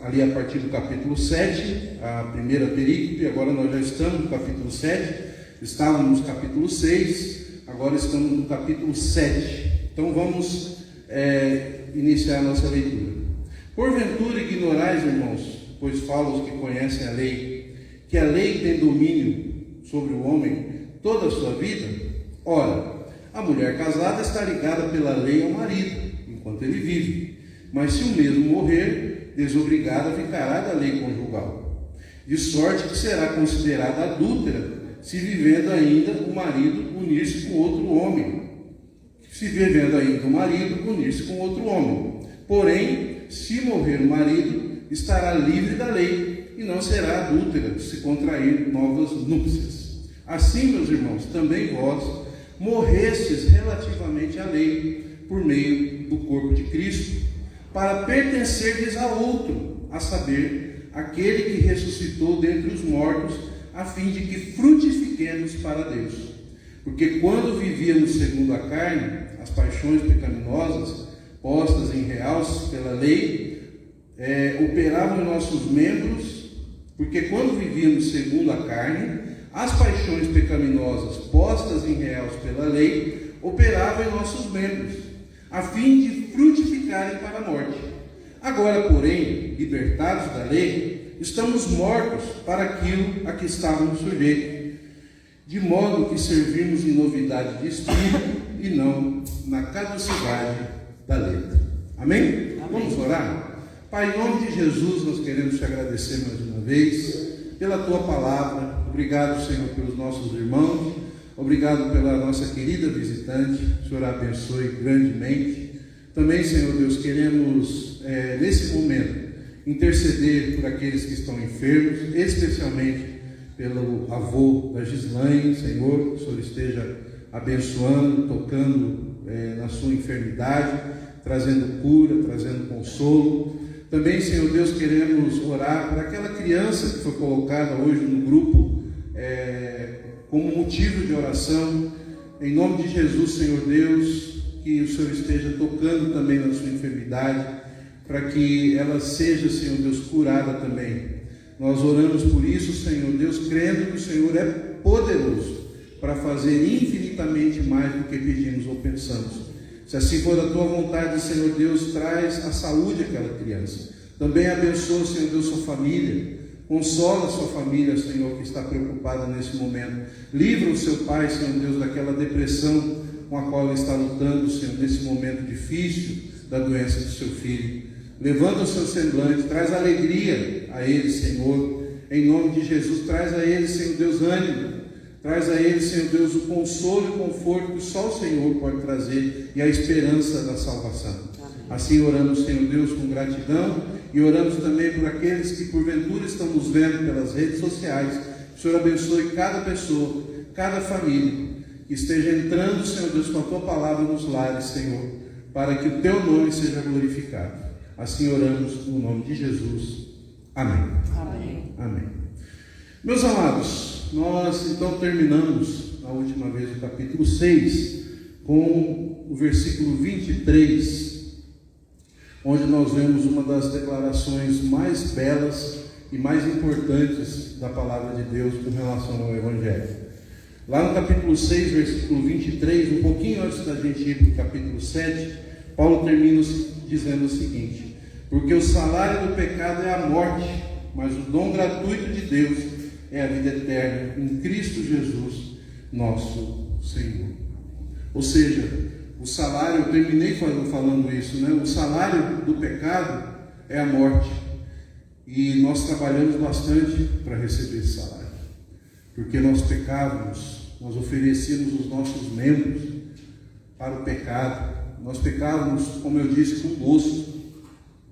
ali a partir do capítulo 7, a primeira perícope. Agora nós já estamos no capítulo 7, estávamos no capítulo 6, agora estamos no capítulo 7. Então vamos iniciar a nossa leitura. Porventura ignorais, irmãos, pois falo os que conhecem a lei, que a lei tem domínio sobre o homem toda a sua vida? Ora, a mulher casada está ligada pela lei ao marido, enquanto ele vive. Mas se o mesmo morrer, desobrigada ficará da lei conjugal. De sorte que será considerada adúltera, se vivendo ainda o marido unir-se com outro homem. Se vivendo ainda o marido unir-se com outro homem. Porém, se morrer o marido, estará livre da lei, e não será adúltera se contrair novas núpcias. Assim, meus irmãos, também vós morrestes relativamente à lei, por meio do corpo de Cristo, para pertencerdes a outro, a saber, aquele que ressuscitou dentre os mortos, a fim de que frutifiquemos para Deus. Porque quando vivíamos segundo a carne, as paixões pecaminosas, postas em realce pela lei, operavam em nossos membros, porque quando vivíamos segundo a carne, as paixões pecaminosas postas em realce pela lei, operavam em nossos membros, a fim de frutificarem para a morte. Agora, porém, libertados da lei, estamos mortos para aquilo a que estávamos sujeitos, de modo que servimos em novidade de espírito e não na caducidade da letra. Amém? Amém. Vamos orar? Pai, em nome de Jesus, nós queremos te agradecer mais uma vez pela tua palavra. Obrigado, Senhor, pelos nossos irmãos. Obrigado pela nossa querida visitante. O Senhor a abençoe grandemente. Também, Senhor Deus, queremos, nesse momento, interceder por aqueles que estão enfermos, especialmente pelo avô da Gislaine. Senhor, o Senhor esteja abençoando, tocando na sua enfermidade, trazendo cura, trazendo consolo. Também, Senhor Deus, queremos orar por aquela criança que foi colocada hoje no grupo como motivo de oração. Em nome de Jesus, Senhor Deus, que o Senhor esteja tocando também na sua enfermidade, para que ela seja, Senhor Deus, curada também. Nós oramos por isso, Senhor Deus, crendo que o Senhor é poderoso para fazer infinitamente mais do que pedimos ou pensamos. Se assim for a tua vontade, Senhor Deus, traz a saúde àquela criança. Também abençoa, Senhor Deus, sua família. Consola sua família, Senhor, que está preocupada nesse momento. Livra o seu pai, Senhor Deus, daquela depressão com a qual ele está lutando, Senhor, nesse momento difícil da doença do seu filho. Levanta o seu semblante, traz alegria a ele, Senhor. Em nome de Jesus, traz a ele, Senhor Deus, ânimo. Traz a ele, Senhor Deus, o consolo e o conforto que só o Senhor pode trazer e a esperança da salvação. Amém. Assim oramos, Senhor Deus, com gratidão, e oramos também por aqueles que porventura estão nos vendo pelas redes sociais. O Senhor abençoe cada pessoa, cada família, que esteja entrando, Senhor Deus, com a tua palavra nos lares, Senhor, para que o teu nome seja glorificado. Assim oramos no nome de Jesus. Amém. Amém. Amém. Meus amados, nós então terminamos a última vez o capítulo 6 com o versículo 23, onde nós vemos uma das declarações mais belas e mais importantes da palavra de Deus com relação ao Evangelho. Lá no capítulo 6, versículo 23, um pouquinho antes da gente ir para o capítulo 7, Paulo termina dizendo o seguinte: porque o salário do pecado é a morte, mas o dom gratuito de Deus é a vida eterna em Cristo Jesus, nosso Senhor. Ou seja, o salário, eu terminei falando isso, né? O salário do pecado é a morte. E nós trabalhamos bastante para receber esse salário. Porque nós pecávamos, nós oferecíamos os nossos membros para o pecado. Nós pecávamos, como eu disse, com gosto.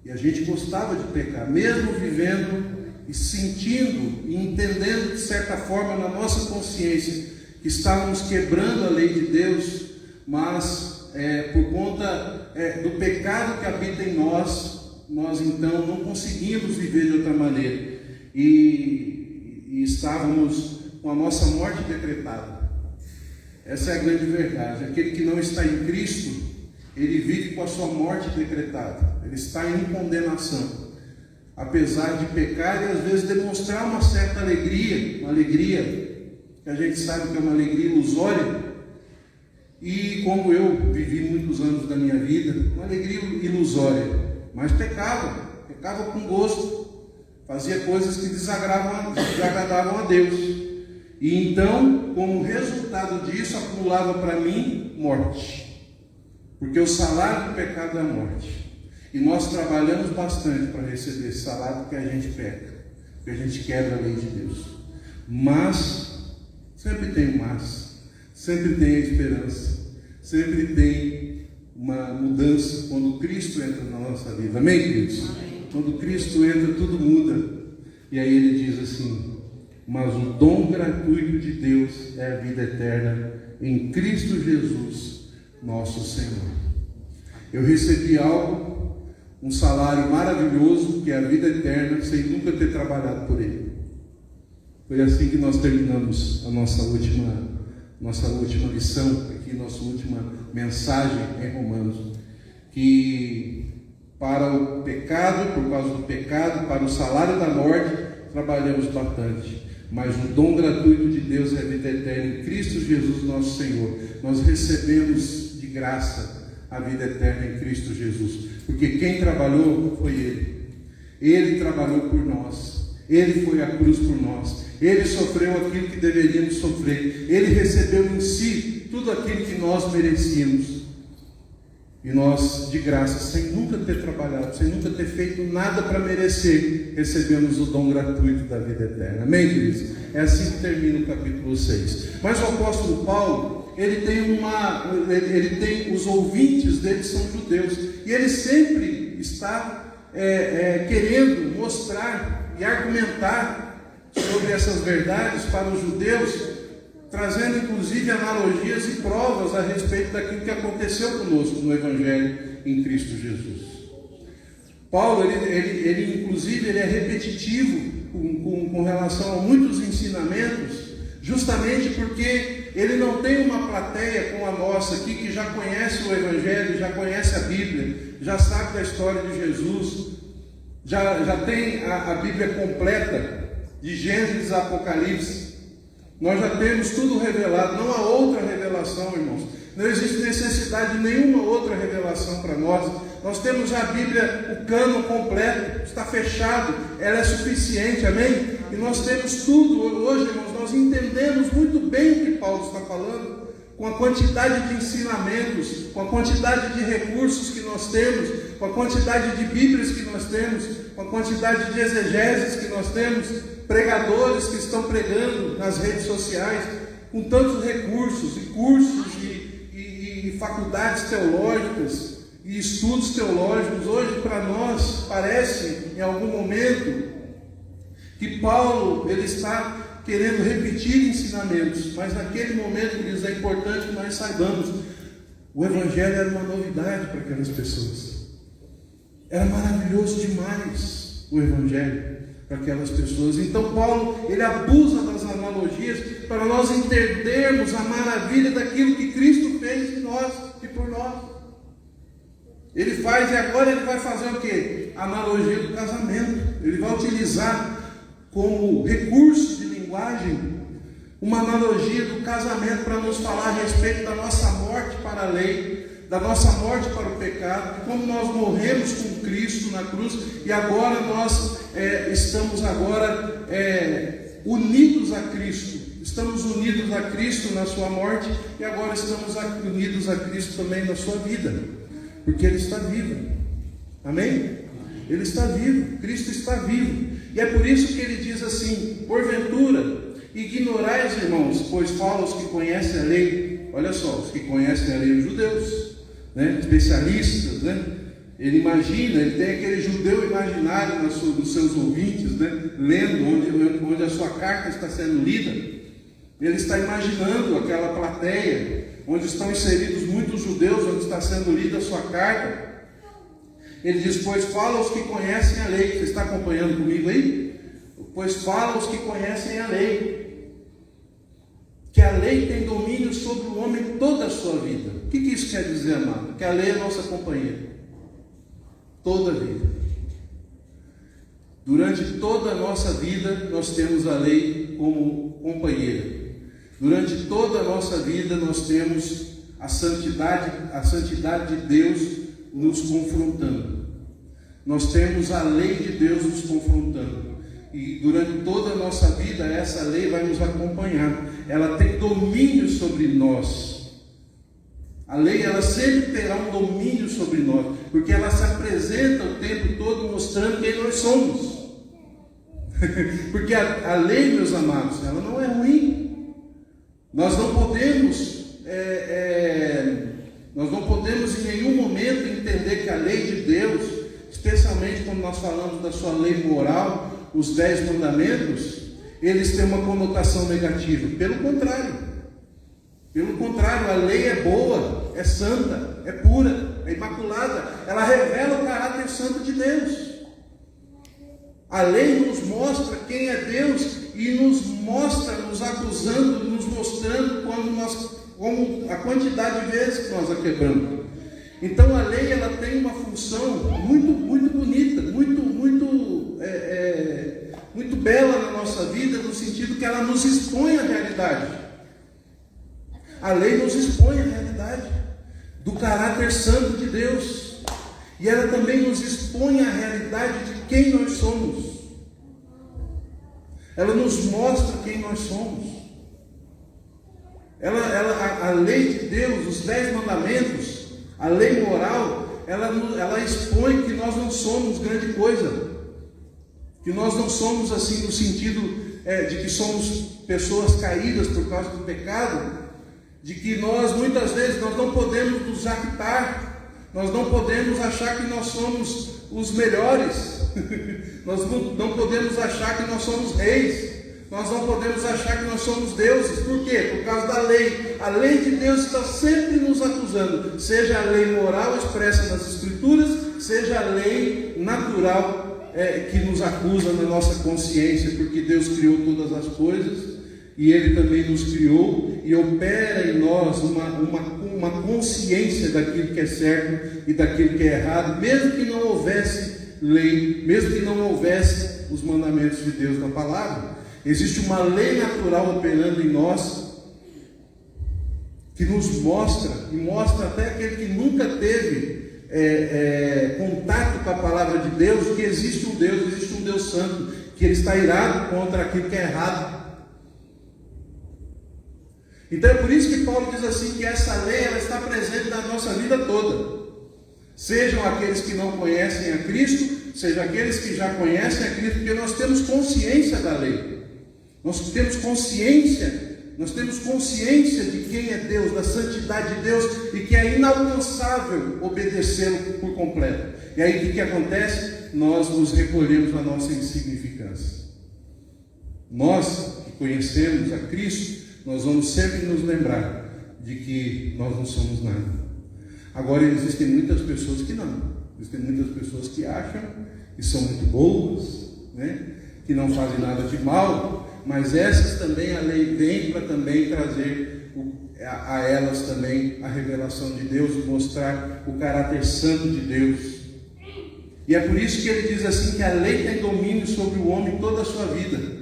E a gente gostava de pecar, mesmo vivendo e sentindo e entendendo de certa forma na nossa consciência que estávamos quebrando a lei de Deus, mas por conta do pecado que habita em nós então não conseguimos viver de outra maneira e estávamos com a nossa morte decretada. Essa é a grande verdade. Aquele que não está em Cristo, ele vive com a sua morte decretada, ele está em condenação. apesar de pecar, e às vezes demonstrar uma certa alegria, uma alegria que a gente sabe que é uma alegria ilusória. E como eu vivi muitos anos da minha vida, uma alegria ilusória, mas pecava com gosto, fazia coisas que desagradavam a Deus. E então, como resultado disso, acumulava para mim morte, porque o salário do pecado é a morte. E nós trabalhamos bastante para receber esse salário, porque a gente peca, porque a gente quebra a lei de Deus. Mas, sempre tem um mas, sempre tem a esperança, sempre tem uma mudança quando Cristo entra na nossa vida. Amém, queridos? Amém. Quando Cristo entra, tudo muda. E aí ele diz assim: mas o dom gratuito de Deus é a vida eterna em Cristo Jesus, nosso Senhor. Eu recebi algo, um salário maravilhoso, que é a vida eterna, sem nunca ter trabalhado por ele. Foi assim que nós terminamos a nossa última lição aqui, nossa última mensagem em Romanos, que para o pecado, por causa do pecado, para o salário da morte, trabalhamos bastante, mas o dom gratuito de Deus é a vida eterna em Cristo Jesus, nosso Senhor. Nós recebemos de graça a vida eterna em Cristo Jesus, porque quem trabalhou foi Ele trabalhou por nós, Ele foi à cruz por nós, Ele sofreu aquilo que deveríamos sofrer, Ele recebeu em si tudo aquilo que nós merecíamos. E nós, de graça, sem nunca ter trabalhado, sem nunca ter feito nada para merecer, recebemos o dom gratuito da vida eterna. Amém, queridos? É assim que termina o capítulo 6. Mas o apóstolo Paulo, ele tem os ouvintes dele são judeus. E ele sempre está querendo mostrar e argumentar sobre essas verdades para os judeus, trazendo inclusive analogias e provas a respeito daquilo que aconteceu conosco no Evangelho em Cristo Jesus. Paulo, ele inclusive, ele é repetitivo com relação a muitos ensinamentos, justamente porque ele não tem uma plateia como a nossa aqui, que já conhece o Evangelho, já conhece a Bíblia, já sabe da história de Jesus, já tem a Bíblia completa, de Gênesis a Apocalipse. Nós já temos tudo revelado, não há outra revelação, irmãos. Não existe necessidade de nenhuma outra revelação para nós. Nós temos já a Bíblia, o cânon completo, está fechado, ela é suficiente, amém? E nós temos tudo hoje, irmãos, nós entendemos muito bem o que Paulo está falando, com a quantidade de ensinamentos, com a quantidade de recursos que nós temos, com a quantidade de Bíblias que nós temos, com a quantidade de exegeses que nós temos, pregadores que estão pregando nas redes sociais, com tantos recursos e cursos e faculdades teológicas e estudos teológicos. Hoje, para nós, parece, em algum momento, que Paulo ele está querendo repetir ensinamentos, mas naquele momento, queridos, é importante que nós saibamos, o Evangelho era uma novidade para aquelas pessoas. Era maravilhoso demais o Evangelho para aquelas pessoas. Então Paulo, ele abusa das analogias para nós entendermos a maravilha daquilo que Cristo fez em nós e por nós. Ele faz, e agora ele vai fazer o quê? A analogia do casamento. Ele vai utilizar como recurso de linguagem uma analogia do casamento para nos falar a respeito da nossa morte para a lei, da nossa morte para o pecado, de como nós morremos com Cristo na cruz, e agora nós estamos unidos a Cristo. Estamos unidos a Cristo na sua morte, e agora estamos unidos a Cristo também na sua vida, porque Ele está vivo. Amém? Ele está vivo, Cristo está vivo. E é por isso que ele diz assim: porventura ignorais, irmãos, pois fala os que conhecem a lei. Olha só, os que conhecem a lei, os judeus, né? Especialistas, né? Ele imagina, ele tem aquele judeu imaginário nos seus ouvintes, né? Lendo onde a sua carta está sendo lida. Ele está imaginando aquela plateia onde estão inseridos muitos judeus, onde está sendo lida a sua carta. Ele diz: pois fala os que conhecem a lei. Você está acompanhando comigo aí? Pois fala os que conhecem a lei, que a lei tem domínio sobre o homem toda a sua vida. O que isso quer dizer, amado? Que a lei é nossa companheira toda a vida. Durante toda a nossa vida, nós temos a lei como companheira. Durante toda a nossa vida, nós temos a santidade de Deus nos confrontando. Nós temos a lei de Deus nos confrontando. E durante toda a nossa vida, essa lei vai nos acompanhar. Ela tem domínio sobre nós. A lei, ela sempre terá um domínio sobre nós, porque ela se apresenta o tempo todo mostrando quem nós somos. Porque a lei, meus amados, ela não é ruim. Nós não podemos em nenhum momento entender que a lei de Deus, especialmente quando nós falamos da sua lei moral, os 10 mandamentos, eles têm uma conotação negativa. Pelo contrário, a lei é boa, é santa, é pura, é imaculada. Ela revela o caráter santo de Deus. A lei nos mostra quem é Deus e nos mostra, nos acusando, nos mostrando como a quantidade de vezes que nós a quebramos. Então a lei, ela tem uma função muito, muito bonita, muito bela na nossa vida, no sentido que ela nos expõe à realidade. A lei nos expõe à realidade do caráter santo de Deus. E ela também nos expõe à realidade de quem nós somos. Ela nos mostra quem nós somos. A lei de Deus, os 10 mandamentos, a lei moral, ela expõe que nós não somos grande coisa. Que nós não somos assim no sentido de que somos pessoas caídas por causa do pecado. De que nós, muitas vezes, nós não podemos nos jactar, nós não podemos achar que nós somos os melhores, nós não podemos achar que nós somos reis, nós não podemos achar que nós somos deuses. Por quê? Por causa da lei. A lei de Deus está sempre nos acusando, seja a lei moral expressa nas Escrituras, seja a lei natural que nos acusa na nossa consciência, porque Deus criou todas as coisas. E Ele também nos criou e opera em nós uma consciência daquilo que é certo e daquilo que é errado, mesmo que não houvesse lei, mesmo que não houvesse os mandamentos de Deus na palavra. Existe uma lei natural operando em nós, que nos mostra, e mostra até aquele que nunca teve contato com a palavra de Deus, que existe um Deus santo, que Ele está irado contra aquilo que é errado. Então é por isso que Paulo diz assim, que essa lei, ela está presente na nossa vida toda. Sejam aqueles que não conhecem a Cristo, sejam aqueles que já conhecem a Cristo, porque nós temos consciência da lei. Nós temos consciência de quem é Deus, da santidade de Deus, e que é inalcançável obedecê-lo por completo. E aí o que acontece? Nós nos recolhemos na nossa insignificância. Nós que conhecemos a Cristo, nós vamos sempre nos lembrar de que nós não somos nada. Agora, existem muitas pessoas que não. Existem muitas pessoas que acham que são muito boas, né? Que não fazem nada de mal, mas essas também, a lei vem para também trazer a elas também a revelação de Deus, mostrar o caráter santo de Deus. E é por isso que ele diz assim, que a lei tem domínio sobre o homem toda a sua vida.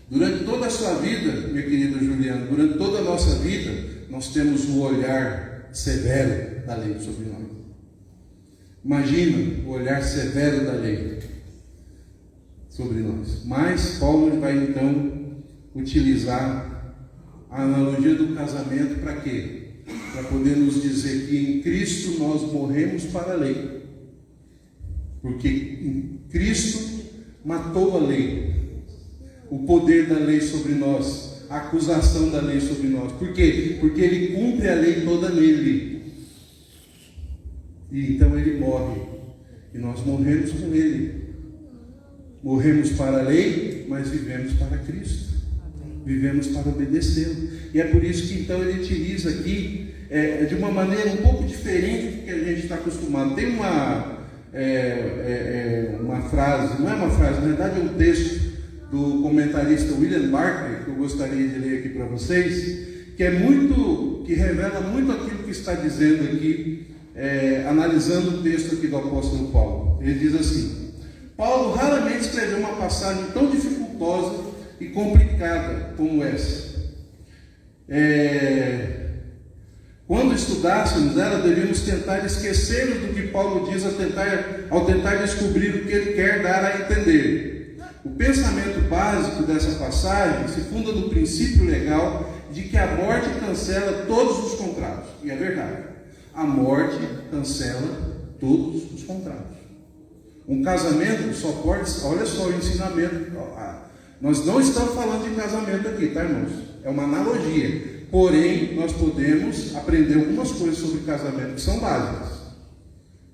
Durante toda a sua vida, minha querida Juliana, durante toda a nossa vida, nós temos o olhar severo da lei sobre nós. Imagina o olhar severo da lei sobre nós. Mas Paulo vai então utilizar a analogia do casamento para quê? Para poder nos dizer que em Cristo nós morremos para a lei. Porque em Cristo matou a lei. O poder da lei sobre nós, a acusação da lei sobre nós. Por quê? Porque Ele cumpre a lei toda nele. E então Ele morre. E nós morremos com Ele. Morremos para a lei, mas vivemos para Cristo. Vivemos para obedecê-lo. E é por isso que então ele utiliza aqui de uma maneira um pouco diferente do que a gente está acostumado. Tem uma frase, não é uma frase, na verdade é um texto do comentarista William Barclay, que eu gostaria de ler aqui para vocês, que revela muito aquilo que está dizendo aqui analisando o texto aqui do apóstolo Paulo. Ele diz assim: Paulo raramente escreveu uma passagem tão dificultosa e complicada como essa. Quando estudássemos ela, devíamos tentar esquecermos do que Paulo diz ao tentar descobrir o que ele quer dar a entender. O pensamento básico dessa passagem se funda no princípio legal de que a morte cancela todos os contratos. E é verdade. A morte cancela todos os contratos. Um casamento só pode... Olha só o ensinamento. Nós não estamos falando de casamento aqui, tá, irmãos? É uma analogia. Porém, nós podemos aprender algumas coisas sobre casamento que são básicas.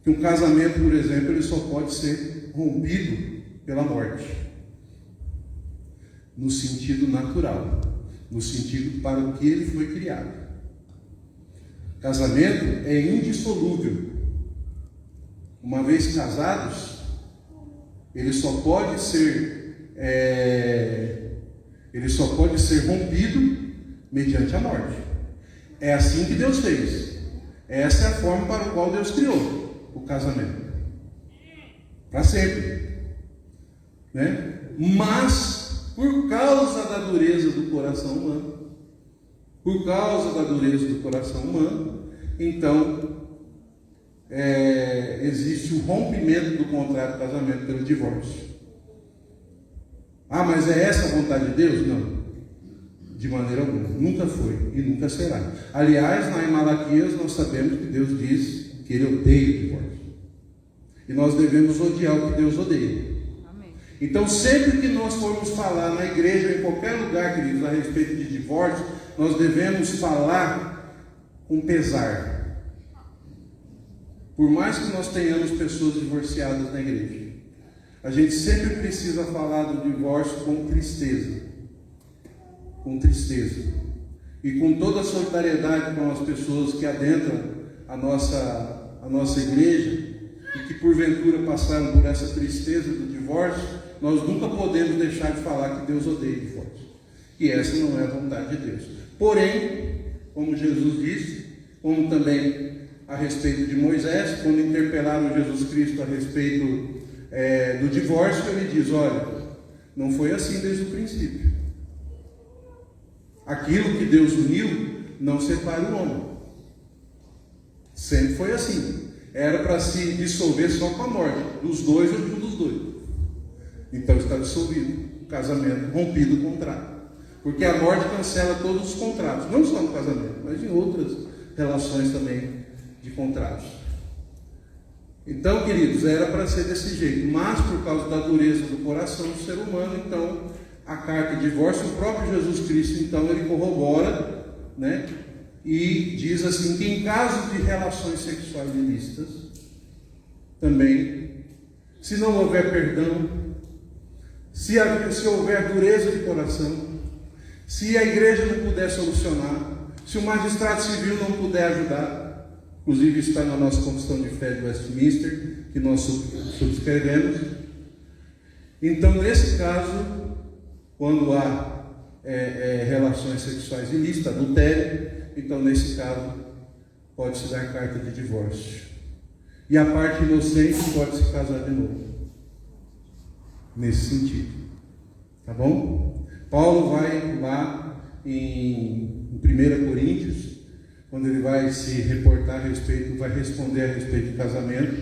Que um casamento, por exemplo, ele só pode ser rompido pela morte. No sentido natural. No sentido para o que ele foi criado. Casamento é indissolúvel. Uma vez casados, ele só pode ser rompido mediante a morte. É assim que Deus fez. Essa é a forma para a qual Deus criou o casamento. Para sempre. Né? Mas, por causa da dureza do coração humano, então, existe o rompimento do contrato de casamento pelo divórcio. Mas é essa a vontade de Deus? Não. De maneira alguma. Nunca foi e nunca será. Aliás, lá em Malaquias nós sabemos que Deus diz que Ele odeia o divórcio. E nós devemos odiar o que Deus odeia. Amém. Então, sempre que nós formos falar na igreja, em qualquer lugar, queridos, a respeito de divórcio, nós devemos falar com pesar. Por mais que nós tenhamos pessoas divorciadas na igreja, a gente sempre precisa falar do divórcio com tristeza. Com tristeza. E com toda a solidariedade com as pessoas que adentram a nossa igreja e que porventura passaram por essa tristeza do divórcio, nós nunca podemos deixar de falar que Deus odeia o divórcio. E essa não é a vontade de Deus. Porém, como Jesus disse, como também a respeito de Moisés, quando interpelaram Jesus Cristo a respeito do divórcio, ele diz: olha, não foi assim desde o princípio. Aquilo que Deus uniu, não separa o homem. Sempre foi assim. Era para se dissolver só com a morte, dos dois ou de um dos dois. Então está dissolvido o casamento, rompido o contrato. Porque a morte cancela todos os contratos, não só no casamento, mas em outras relações também de contratos. Então, queridos, era para ser desse jeito, mas por causa da dureza do coração do ser humano, então, a carta de divórcio, o próprio Jesus Cristo, então, ele corrobora, né? E diz assim, que em caso de relações sexuais ilícitas, também, se não houver perdão, se houver dureza de coração, se a igreja não puder solucionar, se o magistrado civil não puder ajudar, inclusive está na nossa confissão de fé de Westminster, que nós subscrevemos, então nesse caso, quando há relações sexuais ilícitas, adultério, então nesse caso pode-se dar carta de divórcio. E a parte inocente pode se casar de novo. Nesse sentido. Tá bom? Paulo vai lá em 1 Coríntios, quando ele vai se reportar a respeito, vai responder a respeito do casamento,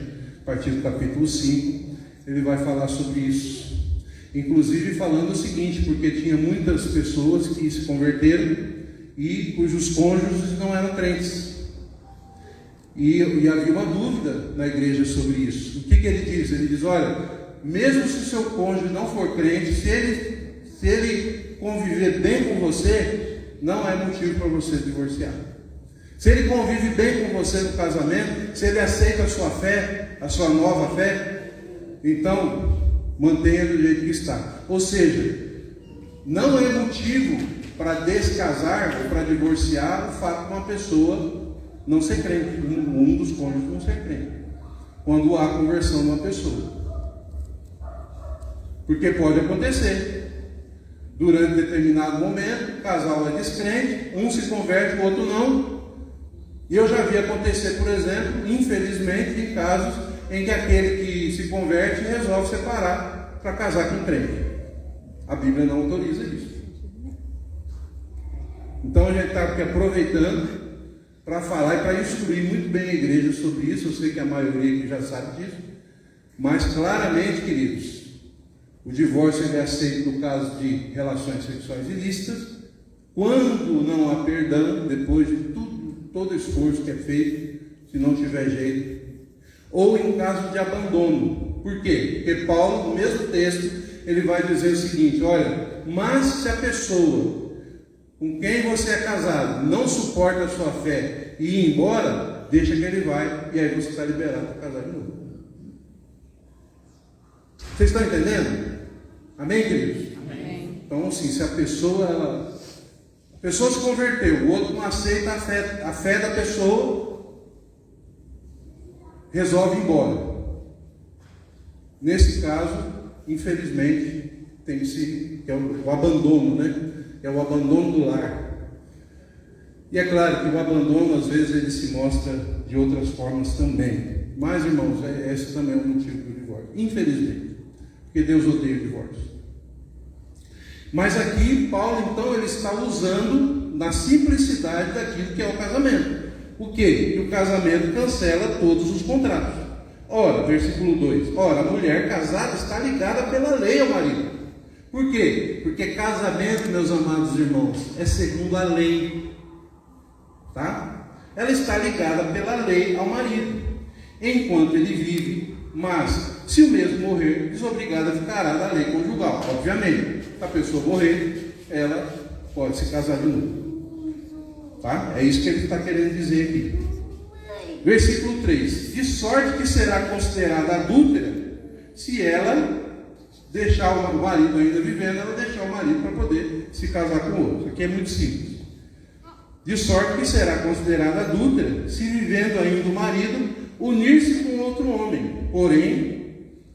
a partir do capítulo 5, ele vai falar sobre isso. Inclusive falando o seguinte, porque tinha muitas pessoas que se converteram e cujos cônjuges não eram crentes. E havia uma dúvida na igreja sobre isso. O que ele diz? Ele diz, olha, mesmo se o seu cônjuge não for crente, se ele conviver bem com você, não é motivo para você divorciar. Se ele convive bem com você no casamento, se ele aceita a sua fé, a sua nova fé, então mantenha do jeito que está. Ou seja, não é motivo para descasar ou para divorciar o fato de uma pessoa não ser crente, um dos cônjuges não ser crente, quando há conversão de uma pessoa. Porque pode acontecer, durante determinado momento, o casal é descrente, um se converte, o outro não, E eu já vi acontecer, por exemplo, infelizmente, em casos em que aquele que se converte resolve separar para casar com um crente. A Bíblia não autoriza isso. Então a gente está aqui aproveitando para falar e para instruir muito bem a igreja sobre isso. Eu sei que a maioria aqui já sabe disso, mas claramente, queridos, o divórcio é aceito no caso de relações sexuais ilícitas, quando não há perdão, depois de todo esforço que é feito, se não tiver jeito, ou em caso de abandono. Por quê? Porque Paulo, no mesmo texto, ele vai dizer o seguinte: olha, mas se a pessoa com quem você é casado não suporta a sua fé e ir embora, deixa que ele vai, e aí você está liberado para casar de novo. Vocês estão entendendo? Amém, queridos? Amém. Então, assim, se a pessoa se converteu, o outro não aceita a fé da pessoa, resolve ir embora. Nesse caso, infelizmente, que é o abandono, né? É o abandono do lar. E é claro que o abandono, às vezes, ele se mostra de outras formas também. Mas, irmãos, esse também é um motivo do divórcio. Infelizmente. Porque Deus odeia o divórcio. Mas aqui, Paulo, então, ele está usando na simplicidade daquilo que é o casamento. O quê? Que o casamento cancela todos os contratos. Ora, versículo 2. Ora, a mulher casada está ligada pela lei ao marido. Por quê? Porque casamento, meus amados irmãos, é segundo a lei. Tá? Ela está ligada pela lei ao marido, enquanto ele vive, mas se o mesmo morrer, desobrigada ficará da lei conjugal. Obviamente, se a pessoa morrer, ela pode se casar de novo. Tá? É isso que ele está querendo dizer aqui. Versículo 3. De sorte que será considerada adúltera se ela deixar o marido ainda vivendo, ela deixar o marido para poder se casar com o outro. Isso aqui é muito simples. De sorte que será considerada adúltera se vivendo ainda o marido unir-se com outro homem. Porém,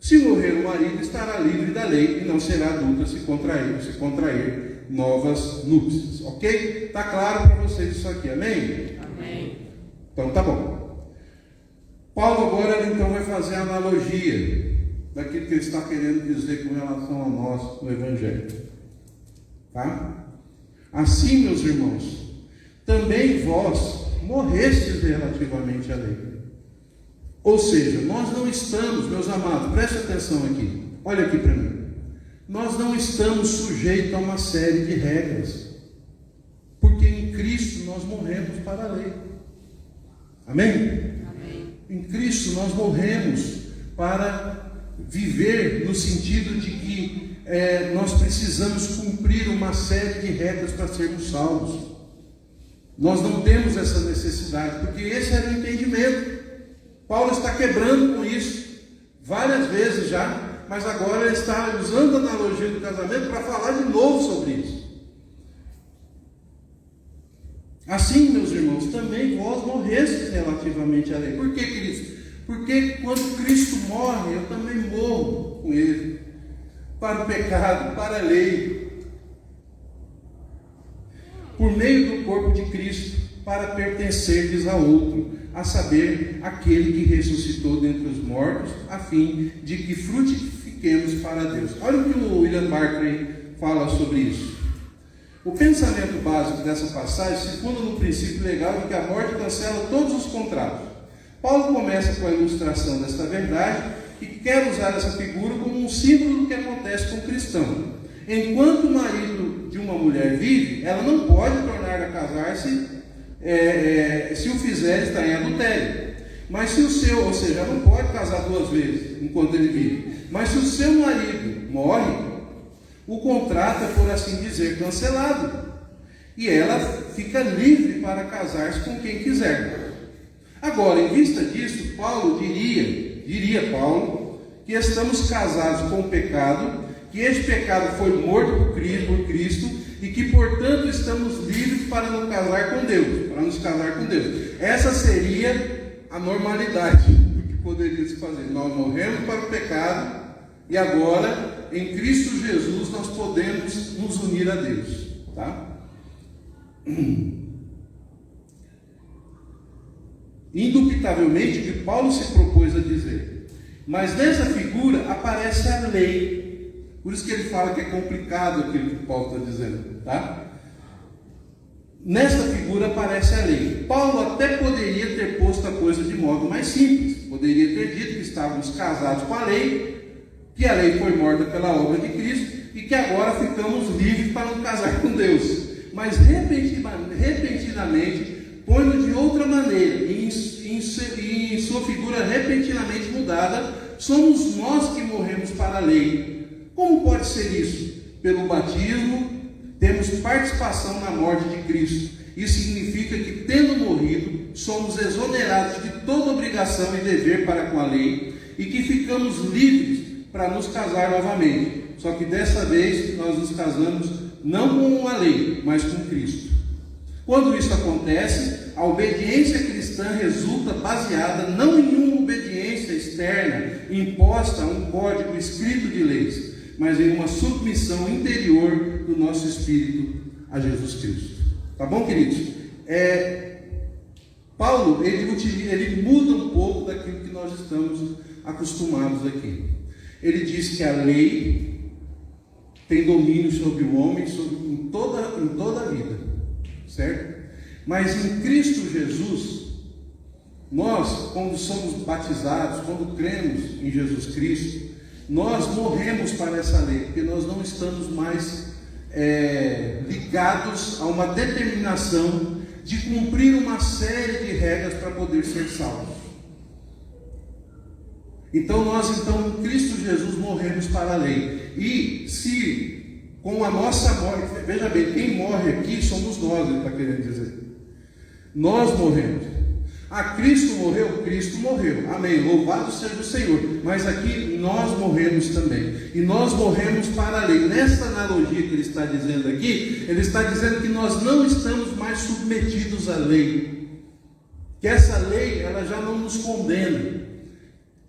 se morrer o marido, estará livre da lei e não será adúltera se contrair novas núpcias. Ok? Está claro para vocês isso aqui, amém? Amém. Então tá bom. Paulo agora então vai fazer a analogia daquilo que ele está querendo dizer com relação a nós no Evangelho. Tá? Assim, meus irmãos, também vós morrestes relativamente à lei. Ou seja, nós não estamos, meus amados, preste atenção aqui, olha aqui para mim. Nós não estamos sujeitos a uma série de regras, porque em Cristo nós morremos para a lei. Amém? Amém. Em Cristo nós morremos para viver no sentido de que nós precisamos cumprir uma série de regras para sermos salvos. Nós não temos essa necessidade, porque esse era o entendimento. Paulo está quebrando com isso várias vezes já, mas agora ele está usando a analogia do casamento para falar de novo sobre isso. Assim, meus irmãos, também vós morrestes relativamente à lei. Por que, queridos? Porque quando Cristo morre, eu também morro com Ele, para o pecado, para a lei, por meio do corpo de Cristo, para pertencerdes a outro, a saber, aquele que ressuscitou dentre os mortos, a fim de que frutifiquemos para Deus. Olha o que o William Barclay fala sobre isso. O pensamento básico dessa passagem se funda no princípio legal de que a morte cancela todos os contratos. Paulo começa com a ilustração desta verdade e quer usar essa figura como um símbolo do que acontece com o cristão. Enquanto o marido de uma mulher vive, ela não pode tornar a casar-se se o fizer estar em adultério. Mas se o seu, ou seja, ela não pode casar duas vezes enquanto ele vive. Mas se o seu marido morre, o contrato é, por assim dizer, cancelado. E ela fica livre para casar-se com quem quiser. Agora, em vista disso, Paulo diria Paulo, que estamos casados com o pecado, que este pecado foi morto por Cristo e que, portanto, estamos livres para nos casar com Deus. Essa seria a normalidade do que poderia se fazer. Nós morremos para o pecado e agora, em Cristo Jesus, nós podemos nos unir a Deus. Tá? indubitavelmente, o que Paulo se propôs a dizer. Mas nessa figura aparece a lei. Por isso que ele fala que é complicado aquilo que Paulo está dizendo, tá? Nessa figura aparece a lei. Paulo até poderia ter posto a coisa de modo mais simples. Poderia ter dito que estávamos casados com a lei, que a lei foi morta pela obra de Cristo e que agora ficamos livres para não casar com Deus. Mas repentinamente põe-no de outra maneira, e em sua figura repentinamente mudada, somos nós que morremos para a lei. Como pode ser isso? Pelo batismo, temos participação na morte de Cristo. Isso significa que, tendo morrido, somos exonerados de toda obrigação e dever para com a lei, e que ficamos livres para nos casar novamente. Só que dessa vez nós nos casamos não com a lei, mas com Cristo. Quando isso acontece, a obediência cristã resulta baseada não em uma obediência externa, imposta a um código escrito de leis, mas em uma submissão interior do nosso espírito a Jesus Cristo. Tá bom, queridos? Paulo, ele muda um pouco daquilo que nós estamos acostumados aqui. Ele diz que a lei tem domínio sobre o homem em toda a vida, certo? Mas em Cristo Jesus, nós, quando somos batizados, quando cremos em Jesus Cristo, nós morremos para essa lei, porque nós não estamos mais ligados a uma determinação de cumprir uma série de regras para poder ser salvos. Então nós, em Cristo Jesus, morremos para a lei. E se com a nossa morte, veja bem, quem morre aqui somos nós, ele está querendo dizer. Nós morremos. Cristo morreu. Amém. Louvado seja o Senhor. Mas aqui nós morremos também. E nós morremos para a lei. Nessa analogia que ele está dizendo aqui, ele está dizendo que nós não estamos mais submetidos à lei. Que essa lei, ela já não nos condena.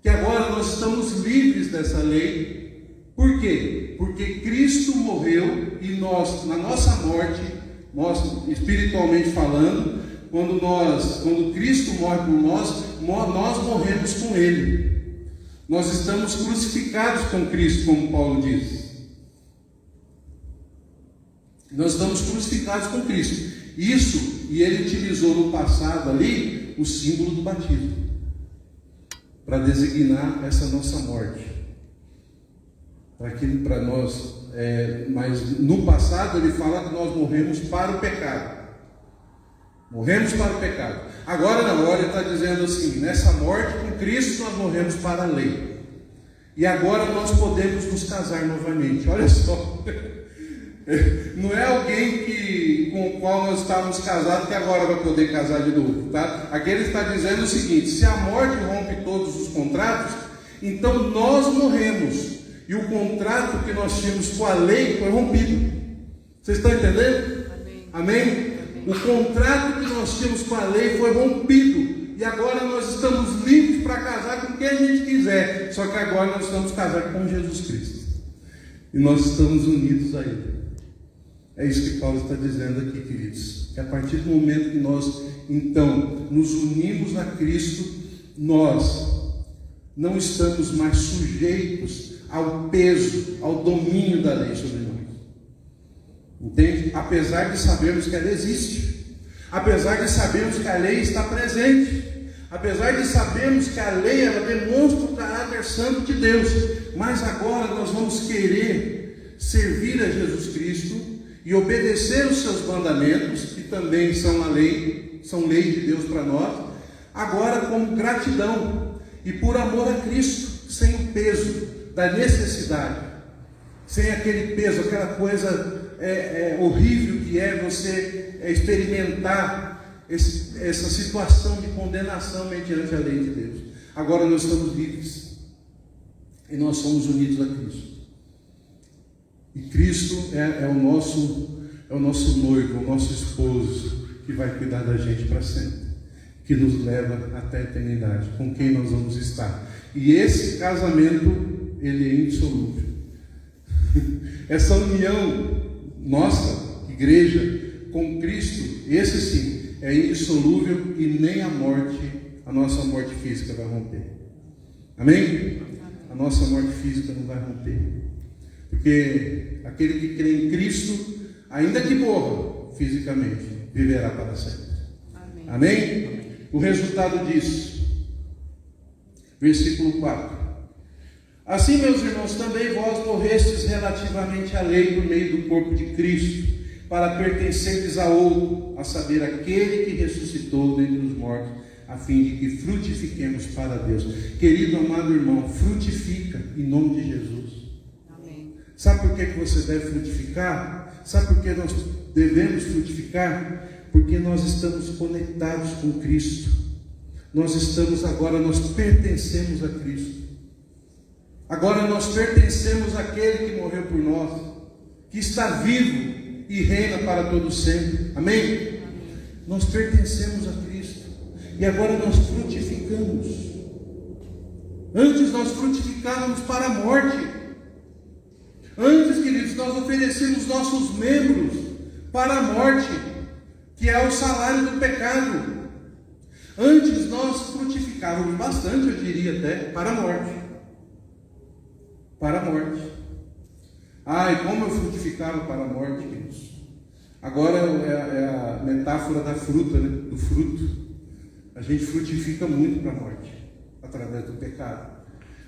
Que agora nós estamos livres dessa lei. Por quê? Porque Cristo morreu e nós, na nossa morte, nós, espiritualmente falando, quando Cristo morre por nós, nós morremos com Ele. Nós estamos crucificados com Cristo, como Paulo diz. Nós estamos crucificados com Cristo. Isso, e ele utilizou no passado ali o símbolo do batismo, para designar essa nossa morte. Para nós, mas no passado ele fala que nós morremos para o pecado. Morremos para o pecado. Agora não, ele está dizendo assim: nessa morte com Cristo nós morremos para a lei. E agora nós podemos nos casar novamente. Olha só. Não é alguém com o qual nós estávamos casados que agora vai poder casar de novo, tá? Aqui ele está dizendo o seguinte: se a morte rompe todos os contratos, então nós morremos. E o contrato que nós tínhamos com a lei foi rompido. Vocês estão entendendo? Amém? O contrato que nós tínhamos com a lei foi rompido. E agora nós estamos livres para casar com quem a gente quiser. Só que agora nós estamos casados com Jesus Cristo. E nós estamos unidos a Ele. É isso que Paulo está dizendo aqui, queridos. Que a partir do momento que nós, então, nos unimos a Cristo, nós não estamos mais sujeitos ao peso, ao domínio da lei sobre nós. Entende? Apesar de sabermos que ela existe, apesar de sabermos que a lei está presente, apesar de sabermos que a lei ela demonstra o caráter santo de Deus, mas agora nós vamos querer servir a Jesus Cristo e obedecer os seus mandamentos, que também são a lei, são lei de Deus para nós, agora com gratidão e por amor a Cristo, sem o peso da necessidade, sem aquele peso, aquela coisa horrível que é você experimentar essa situação de condenação mediante a lei de Deus. Agora nós estamos livres e nós somos unidos a Cristo. E Cristo é o nosso noivo, o nosso esposo, que vai cuidar da gente para sempre, que nos leva até a eternidade, com quem nós vamos estar. E esse casamento, ele é indissolúvel. Essa união nossa, igreja, com Cristo, esse sim, é indissolúvel e nem a morte a nossa morte física vai romper. Amém? A nossa morte física não vai romper. Porque aquele que crê em Cristo, ainda que morra fisicamente, viverá para sempre. Amém? Amém? O resultado disso, versículo 4. Assim, meus irmãos, também vós morrestes relativamente à lei por meio do corpo de Cristo, para pertencerdes a outro, a saber, aquele que ressuscitou dentre os mortos, a fim de que frutifiquemos para Deus. Querido amado irmão, frutifica em nome de Jesus. Amém. Sabe por que você deve frutificar? Sabe por que nós devemos frutificar? Porque nós estamos conectados com Cristo. Nós pertencemos a Cristo. Agora nós pertencemos àquele que morreu por nós, que está vivo e reina para todo sempre. Amém? Amém? Nós pertencemos a Cristo. E agora nós frutificamos. Antes nós frutificávamos para a morte. Antes, queridos, nós oferecemos nossos membros para a morte, que é o salário do pecado. Antes nós frutificávamos bastante, eu diria até, para a morte. Para a morte. E como eu frutificava para a morte, queridos. Agora é a metáfora da fruta, né? Do fruto. A gente frutifica muito para a morte, através do pecado.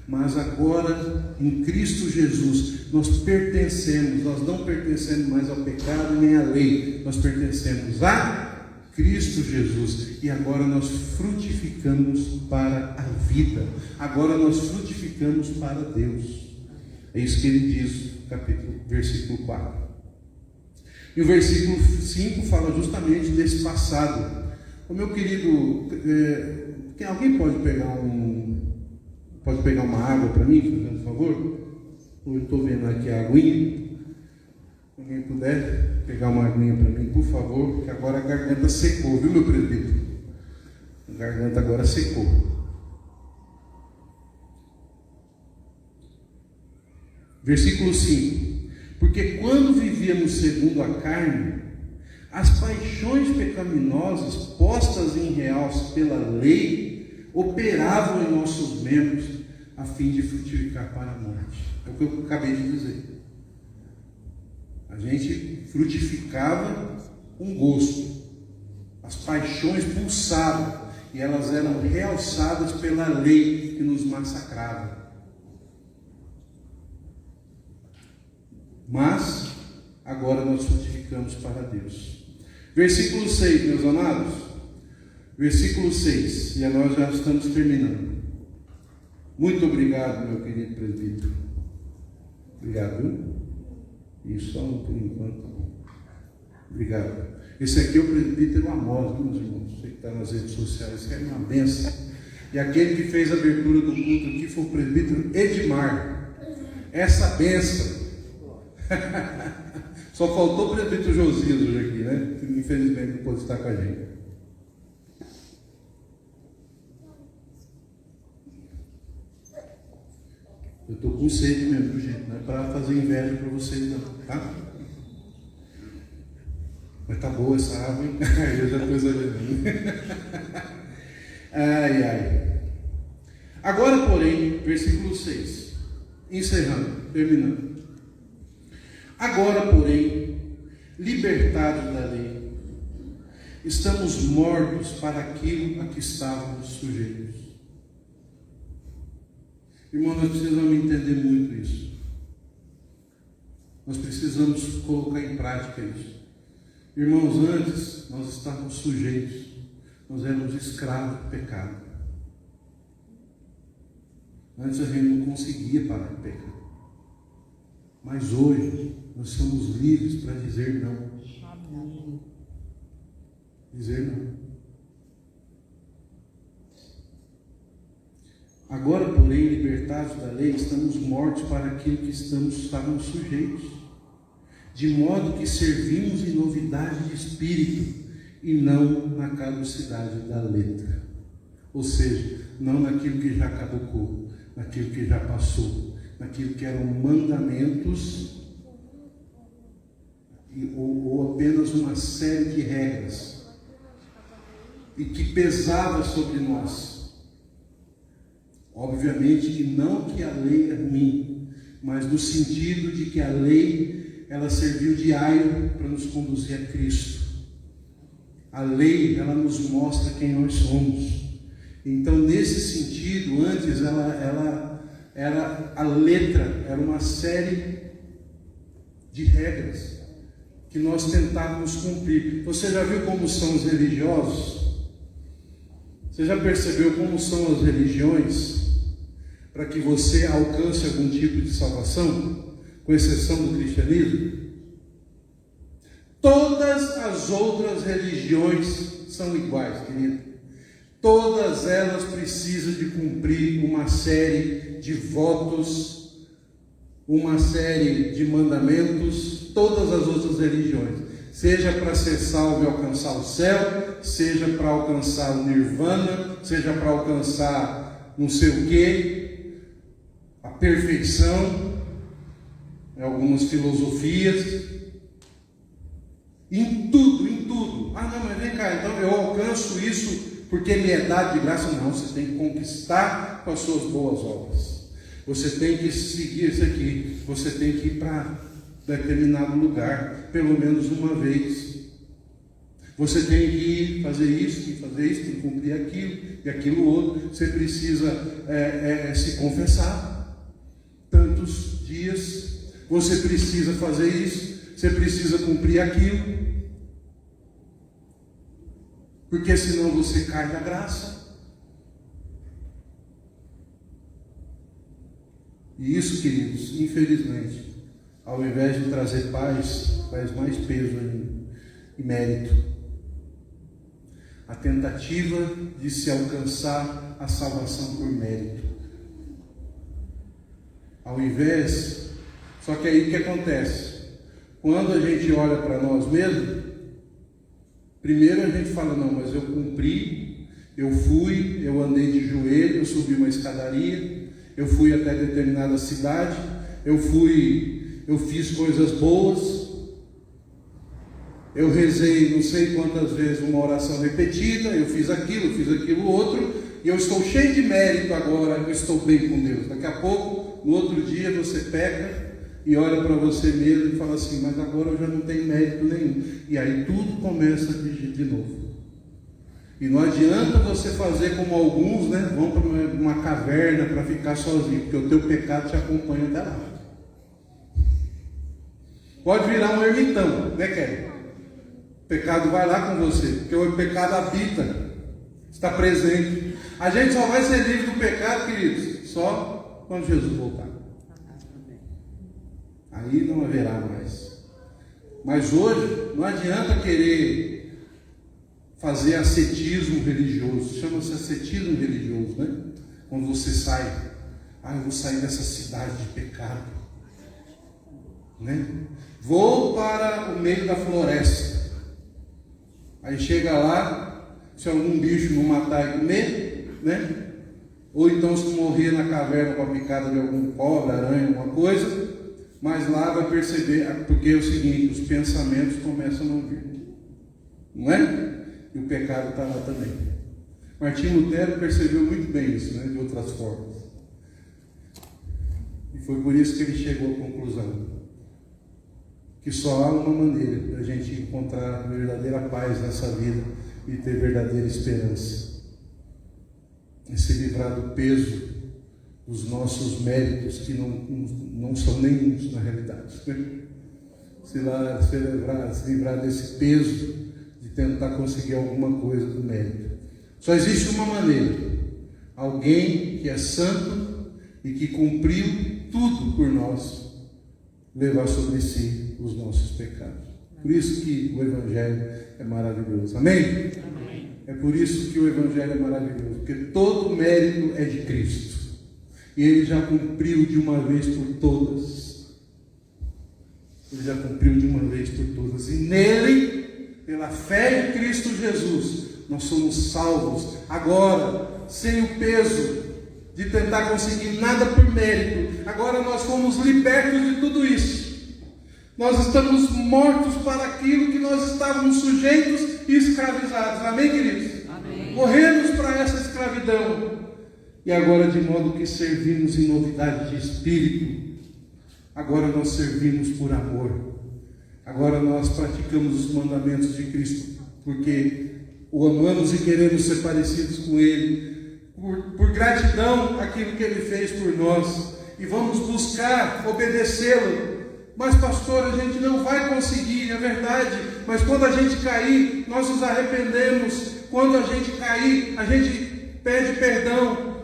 Mas agora, em Cristo Jesus, nós não pertencemos mais ao pecado nem à lei. Nós pertencemos a Cristo Jesus. E agora nós frutificamos para a vida. Agora nós frutificamos para Deus. É isso que ele diz, versículo 4. E o versículo 5 fala justamente desse passado. O meu querido, alguém pode pegar uma água para mim, por favor? Eu estou vendo aqui a aguinha. Se alguém puder pegar uma aguinha para mim, por favor, porque agora a garganta secou, viu, meu presbítero? A garganta agora secou. Versículo 5. Porque quando vivíamos segundo a carne, as paixões pecaminosas postas em realce pela lei operavam em nossos membros a fim de frutificar para a morte. É o que eu acabei de dizer. A gente frutificava um gosto. As paixões pulsavam e elas eram realçadas pela lei que nos massacrava. Mas agora nós frutificamos para Deus. Versículo 6, meus amados. Versículo 6. E nós já estamos terminando. Muito obrigado, meu querido presbítero. Obrigado, viu? Isso só por enquanto. Obrigado. Esse aqui é o presbítero Amós, meus irmãos. Você que está nas redes sociais, isso é uma benção. E aquele que fez a abertura do culto aqui foi o presbítero Edmar. Essa benção. Só faltou o presbítero Josias hoje aqui, né? Que infelizmente não pôde estar com a gente. Eu estou com sede mesmo, gente. Não é para fazer inveja para vocês, não, tá? Mas tá boa essa água, hein? Eu já estou exagerando. Ai. Agora, porém, versículo 6. Encerrando, terminando. Agora, porém, libertados da lei, estamos mortos para aquilo a que estávamos sujeitos. Irmão, nós precisamos entender muito isso. Nós precisamos colocar em prática isso. Irmãos, antes nós estávamos sujeitos, nós éramos escravos do pecado. Antes a gente não conseguia parar de pecar. Mas hoje nós somos livres para dizer não. Amém. Dizer não. Agora, porém, libertados da lei, estamos mortos para aquilo que estávamos sujeitos, de modo que servimos em novidade de espírito e não na caducidade da letra. Ou seja, não naquilo que já caducou, naquilo que já passou, naquilo que eram mandamentos ou apenas uma série de regras. e que pesava sobre nós. Obviamente que não que a lei é ruim, mas no sentido de que a lei, ela serviu de aio para nos conduzir a Cristo. A lei, ela nos mostra quem nós somos. Então, nesse sentido, antes ela era a letra, era uma série de regras que nós tentávamos cumprir. Você já viu como são os religiosos? Você já percebeu como são as religiões para que você alcance algum tipo de salvação, com exceção do cristianismo? Todas as outras religiões são iguais, querido. Todas elas precisam de cumprir uma série de votos, uma série de mandamentos, todas as outras religiões. Seja para ser salvo e alcançar o céu, seja para alcançar o nirvana, seja para alcançar não sei o quê, a perfeição, em algumas filosofias. Em tudo. Ah, não, mas vem cá, então eu alcanço isso porque me é dado de graça. Não, você tem que conquistar com as suas boas obras. Você tem que seguir isso aqui. Você tem que ir para determinado lugar, pelo menos uma vez. Você tem que fazer isso, tem que cumprir aquilo e aquilo outro. Você precisa se confessar tantos dias. Você precisa fazer isso. Você precisa cumprir aquilo, porque senão você cai da graça. E isso, queridos, infelizmente, ao invés de trazer paz, traz mais peso e mérito. A tentativa de se alcançar a salvação por mérito. Ao invés, só que aí o que acontece? Quando a gente olha para nós mesmos, primeiro a gente fala, não, mas eu cumpri, eu fui, eu andei de joelho, eu subi uma escadaria, eu fui até determinada cidade, eu fiz coisas boas, eu rezei não sei quantas vezes uma oração repetida, eu fiz aquilo outro, e eu estou cheio de mérito agora, eu estou bem com Deus. Daqui a pouco, no outro dia, você peca e olha para você mesmo e fala assim, mas agora eu já não tenho mérito nenhum. E aí tudo começa de novo. E não adianta você fazer como alguns, né? Vão para uma caverna para ficar sozinho, porque o teu pecado te acompanha até lá. Pode virar um ermitão, né, Kelly? O pecado vai lá com você, porque o pecado habita, está presente. A gente só vai ser livre do pecado, queridos, só quando Jesus voltar. Aí não haverá mais. Mas hoje não adianta querer fazer ascetismo religioso. Chama-se ascetismo religioso, né? Quando você sai, eu vou sair dessa cidade de pecado, né? Vou para o meio da floresta. Aí chega lá, se algum bicho não matar e comer, né? Ou então se morrer na caverna com a picada de algum cobra, aranha, alguma coisa. Mas lá vai perceber, porque é o seguinte, os pensamentos começam a não vir, não é? E o pecado está lá também. Martinho Lutero percebeu muito bem isso, né? De outras formas. E foi por isso que ele chegou à conclusão que só há uma maneira da gente encontrar verdadeira paz nessa vida e ter verdadeira esperança. É se livrar do peso os nossos méritos, que não são nenhums na realidade. Se livrar desse peso de tentar conseguir alguma coisa do mérito. Só existe uma maneira: alguém que é santo e que cumpriu tudo por nós, levar sobre si os nossos pecados. Por isso que o Evangelho é maravilhoso. Amém? Amém. É por isso que o Evangelho é maravilhoso, porque todo o mérito é de Cristo. E Ele já cumpriu de uma vez por todas. Ele já cumpriu de uma vez por todas. E nele, pela fé em Cristo Jesus, nós somos salvos. Agora, sem o peso de tentar conseguir nada por mérito. Agora nós fomos libertos de tudo isso. Nós estamos mortos para aquilo que nós estávamos sujeitos e escravizados. Amém, queridos? Amém. morremos para essa escravidão. E agora, de modo que servimos em novidade de espírito, agora nós servimos por amor. Agora nós praticamos os mandamentos de Cristo, porque o amamos e queremos ser parecidos com Ele, por gratidão àquilo que Ele fez por nós, e vamos buscar obedecê-lo. Mas pastor, a gente não vai conseguir, é verdade, mas quando a gente cair, nós nos arrependemos. Quando a gente cair, a gente pede perdão,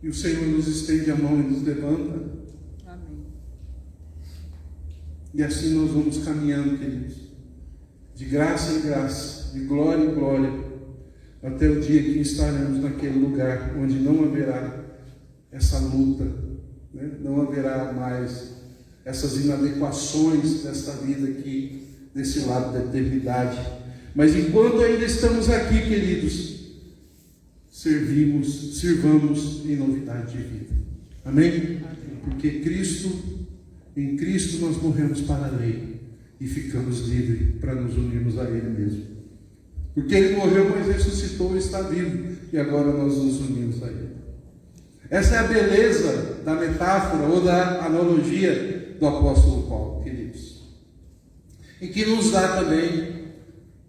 e o Senhor nos estende a mão e nos levanta. Amém. E assim nós vamos caminhando, queridos, de graça em graça, de glória em glória, até o dia que estaremos naquele lugar onde não haverá essa luta, né? Não haverá mais essas inadequações desta vida aqui, desse lado da eternidade. Mas enquanto ainda estamos aqui, queridos, sirvamos em novidade de vida. Amém? Porque em Cristo nós morremos para a lei e ficamos livres para nos unirmos a Ele mesmo. Porque Ele morreu, mas ressuscitou e está vivo, e agora nós nos unimos a Ele. Essa é a beleza da metáfora ou da analogia do apóstolo Paulo, queridos. E que nos dá também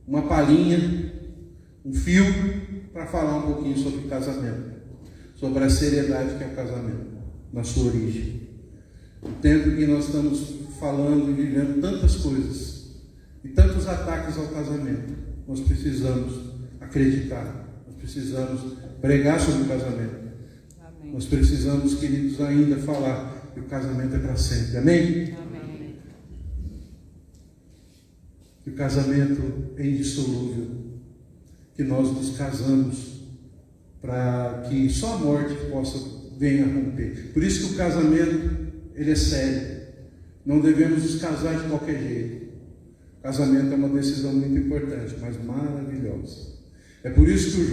uma palhinha, um fio, para falar um pouquinho sobre casamento, sobre a seriedade que é o casamento, na sua origem. O tempo em que nós estamos falando e vivendo tantas coisas, e tantos ataques ao casamento, nós precisamos acreditar, nós precisamos pregar sobre o casamento. Amém. Nós precisamos, queridos, ainda falar que o casamento é para sempre. Amém? Amém. Que o casamento é indissolúvel, que nós nos casamos para que só a morte possa venha a romper. Por isso que o casamento, ele é sério. Não devemos nos casar de qualquer jeito. O casamento é uma decisão muito importante, mas maravilhosa. É por isso que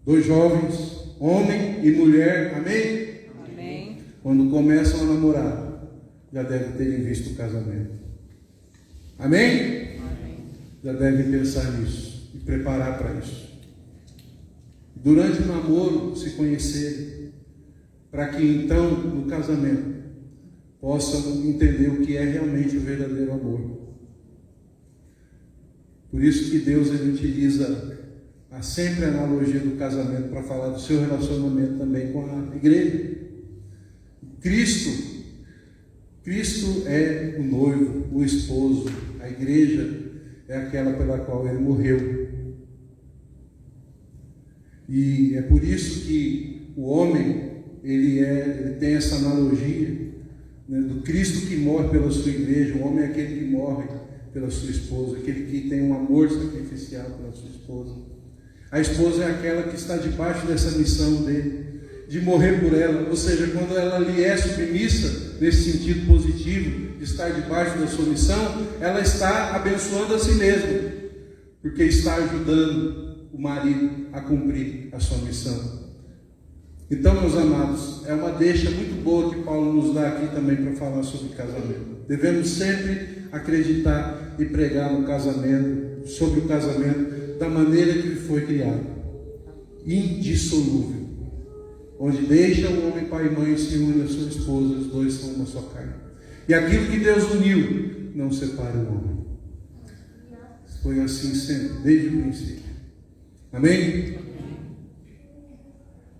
dois jovens, homem e mulher, amém? Amém. Quando começam a namorar, já devem ter visto o casamento. Amém? Já devem pensar nisso e preparar para isso. Durante o namoro, se conhecerem, para que então, no casamento, possam entender o que é realmente o verdadeiro amor. Por isso que Deus ele utiliza sempre a analogia do casamento para falar do seu relacionamento também com a igreja. Cristo é o noivo, o esposo, a igreja é aquela pela qual ele morreu. E é por isso que o homem, ele tem essa analogia, né, do Cristo que morre pela sua igreja. O homem é aquele que morre pela sua esposa, aquele que tem um amor sacrificial pela sua esposa. A esposa é aquela que está debaixo dessa missão dele, de morrer por ela, ou seja, quando ela lhe é submissa, nesse sentido positivo, de estar debaixo da sua missão, ela está abençoando a si mesma, porque está ajudando o marido a cumprir a sua missão. Então, meus amados, é uma deixa muito boa que Paulo nos dá aqui também para falar sobre casamento. Devemos sempre acreditar e pregar no casamento, sobre o casamento, da maneira que ele foi criado, indissolúvel, onde deixa o homem pai e mãe e se une a sua esposa, os dois são uma só carne. E aquilo que Deus uniu, não separa o homem. Foi assim sempre, desde o princípio. Amém?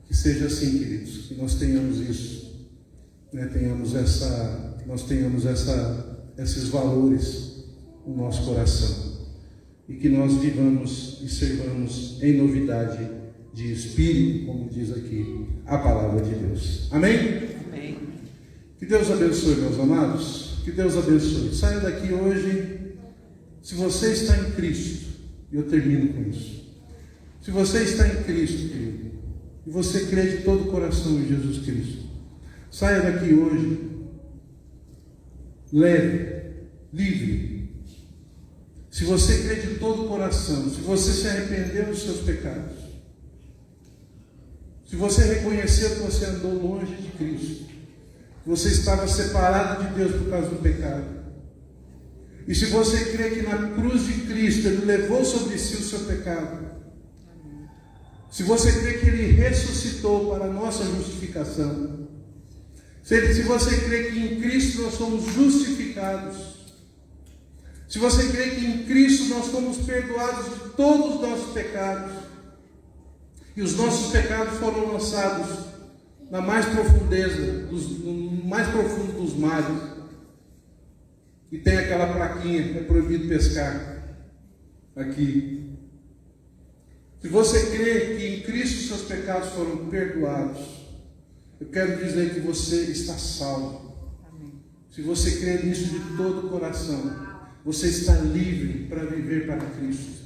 Que seja assim, queridos, que nós tenhamos isso, né? Nós tenhamos esses valores no nosso coração, e que nós vivamos e servamos em novidade de espírito, como diz aqui a palavra de Deus. Amém? Amém. Que Deus abençoe, meus amados. Que Deus abençoe. Saia daqui hoje, se você está em Cristo, e eu termino com isso. Se você está em Cristo, querido, e você crê de todo o coração em Jesus Cristo, saia daqui hoje leve, livre. Se você crê de todo o coração, se você se arrependeu dos seus pecados, se você reconheceu que você andou longe de Cristo, que você estava separado de Deus por causa do pecado, E se você crê que na cruz de Cristo Ele levou sobre si o seu pecado, se você crê que Ele ressuscitou para a nossa justificação, se você crê que em Cristo nós somos justificados, se você crê que em Cristo nós fomos perdoados de todos os nossos pecados, e os nossos pecados foram lançados na mais profundeza, no mais profundo dos mares, e tem aquela plaquinha, é proibido pescar, aqui. Se você crê que em Cristo seus pecados foram perdoados, eu quero dizer que você está salvo. Amém. Se você crê nisso de todo o coração, você está livre para viver para Cristo.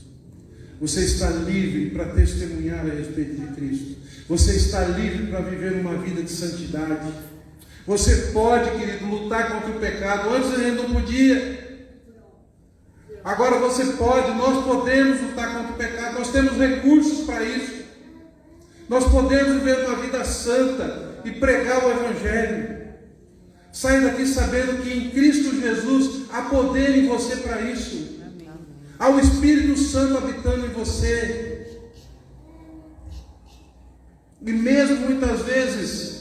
Você está livre para testemunhar a respeito de Cristo. Você está livre para viver uma vida de santidade. Você pode, querido, lutar contra o pecado. Antes a gente não podia. Agora você pode, nós podemos lutar contra o pecado. Nós temos recursos para isso. Nós podemos viver uma vida santa e pregar o Evangelho. Saia daqui sabendo que em Cristo Jesus há poder em você para isso. Há o Espírito Santo habitando em você. E mesmo muitas vezes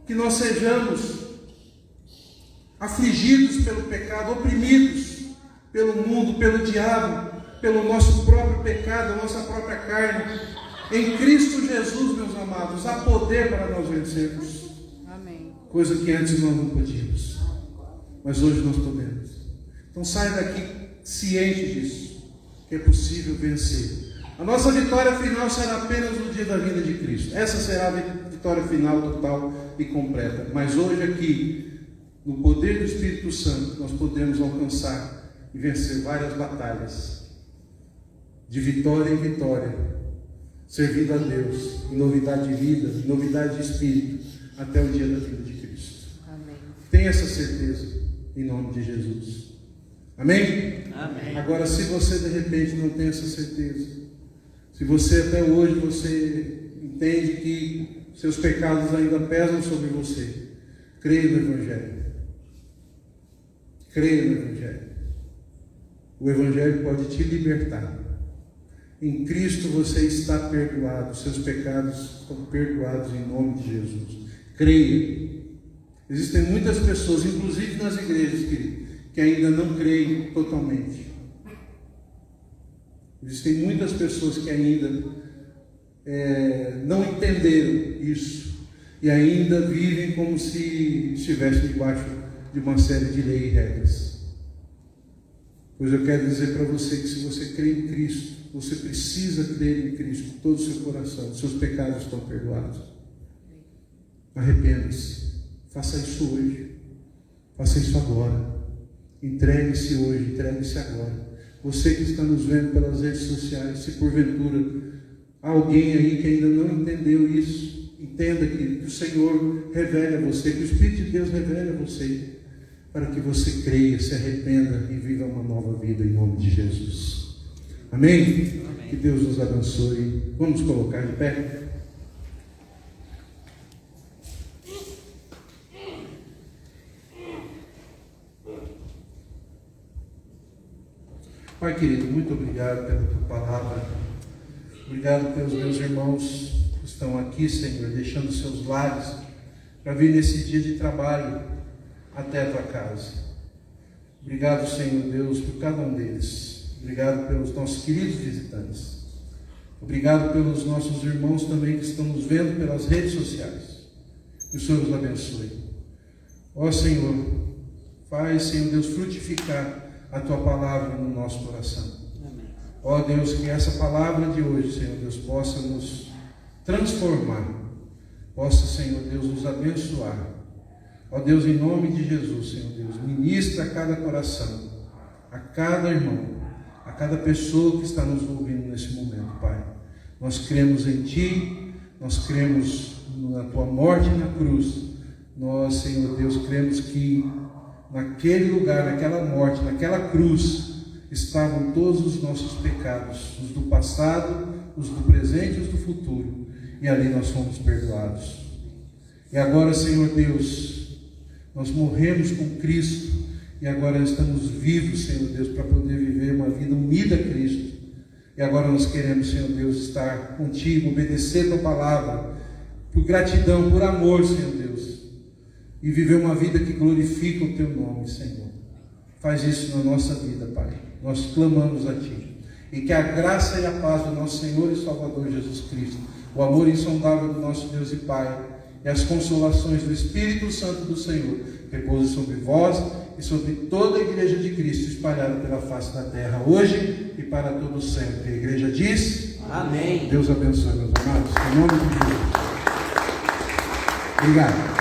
que nós sejamos afligidos pelo pecado, oprimidos pelo mundo, pelo diabo, pelo nosso próprio pecado, a nossa própria carne, em Cristo Jesus, meus amados, há poder para nós vencermos. Amém. Coisa que antes nós não podíamos, mas hoje nós podemos. Então saia daqui ciente disso, que é possível vencer. A nossa vitória final será apenas no dia da vinda de Cristo. Essa será a vitória final total e completa. Mas hoje aqui, no poder do Espírito Santo, nós podemos alcançar e vencer várias batalhas, de vitória em vitória, servindo a Deus, em novidade de vida, em novidade de espírito, até o dia da vinda de Cristo. Amém. Tenha essa certeza, em nome de Jesus. Amém? Amém. Agora, se você de repente não tem essa certeza, se você até hoje você entende que seus pecados ainda pesam sobre você, creia no Evangelho. Creia no Evangelho. O Evangelho pode te libertar. Em Cristo você está perdoado, seus pecados estão perdoados em nome de Jesus. Creia. Existem muitas pessoas, inclusive nas igrejas, querido, que ainda não creem totalmente. Existem muitas pessoas que ainda não entenderam isso e ainda vivem como se estivessem debaixo de uma série de leis e regras. Pois eu quero dizer para você que se você crê em Cristo, você precisa crer em Cristo, todo o seu coração, seus pecados estão perdoados. Arrependa-se, faça isso hoje, faça isso agora, entregue-se hoje, entregue-se agora. Você que está nos vendo pelas redes sociais, se porventura há alguém aí que ainda não entendeu isso, entenda que o Senhor revele a você, que o Espírito de Deus revele a você, para que você creia, se arrependa e viva uma nova vida em nome de Jesus. Amém? Amém. Que Deus nos abençoe. Vamos colocar de pé. Pai querido, muito obrigado pela tua palavra. Obrigado pelos meus irmãos que estão aqui, Senhor, deixando seus lares para vir nesse dia de trabalho até a tua casa. Obrigado, Senhor Deus, por cada um deles. Obrigado pelos nossos queridos visitantes. Obrigado pelos nossos irmãos também que estão nos vendo pelas redes sociais. Que o Senhor os abençoe. Ó Senhor, faz, Senhor Deus, frutificar a tua palavra no nosso coração. Amém. Ó Deus, que essa palavra de hoje, Senhor Deus, possa nos transformar. Possa, Senhor Deus, nos abençoar. Ó Deus, em nome de Jesus, Senhor Deus, ministra a cada coração, a cada irmão, a cada pessoa que está nos ouvindo nesse momento, Pai. Nós cremos em Ti, nós cremos na Tua morte na cruz. Nós, Senhor Deus, cremos que naquele lugar, naquela morte, naquela cruz, estavam todos os nossos pecados, os do passado, os do presente e os do futuro. E ali nós fomos perdoados. E agora, Senhor Deus, nós morremos com Cristo E agora estamos vivos, Senhor Deus, para poder viver uma vida unida a Cristo. E agora nós queremos, Senhor Deus, estar contigo, obedecer a tua palavra, por gratidão, por amor, Senhor Deus, e viver uma vida que glorifica o teu nome, Senhor. Faz isso na nossa vida, Pai. Nós clamamos a ti. E que a graça e a paz do nosso Senhor e Salvador Jesus Cristo, o amor insondável do nosso Deus e Pai, e as consolações do Espírito Santo do Senhor repousem sobre vós e sobre toda a igreja de Cristo espalhada pela face da terra, hoje e para todo sempre. A igreja diz: amém. Deus abençoe, meus amados, em nome de Jesus. Obrigado.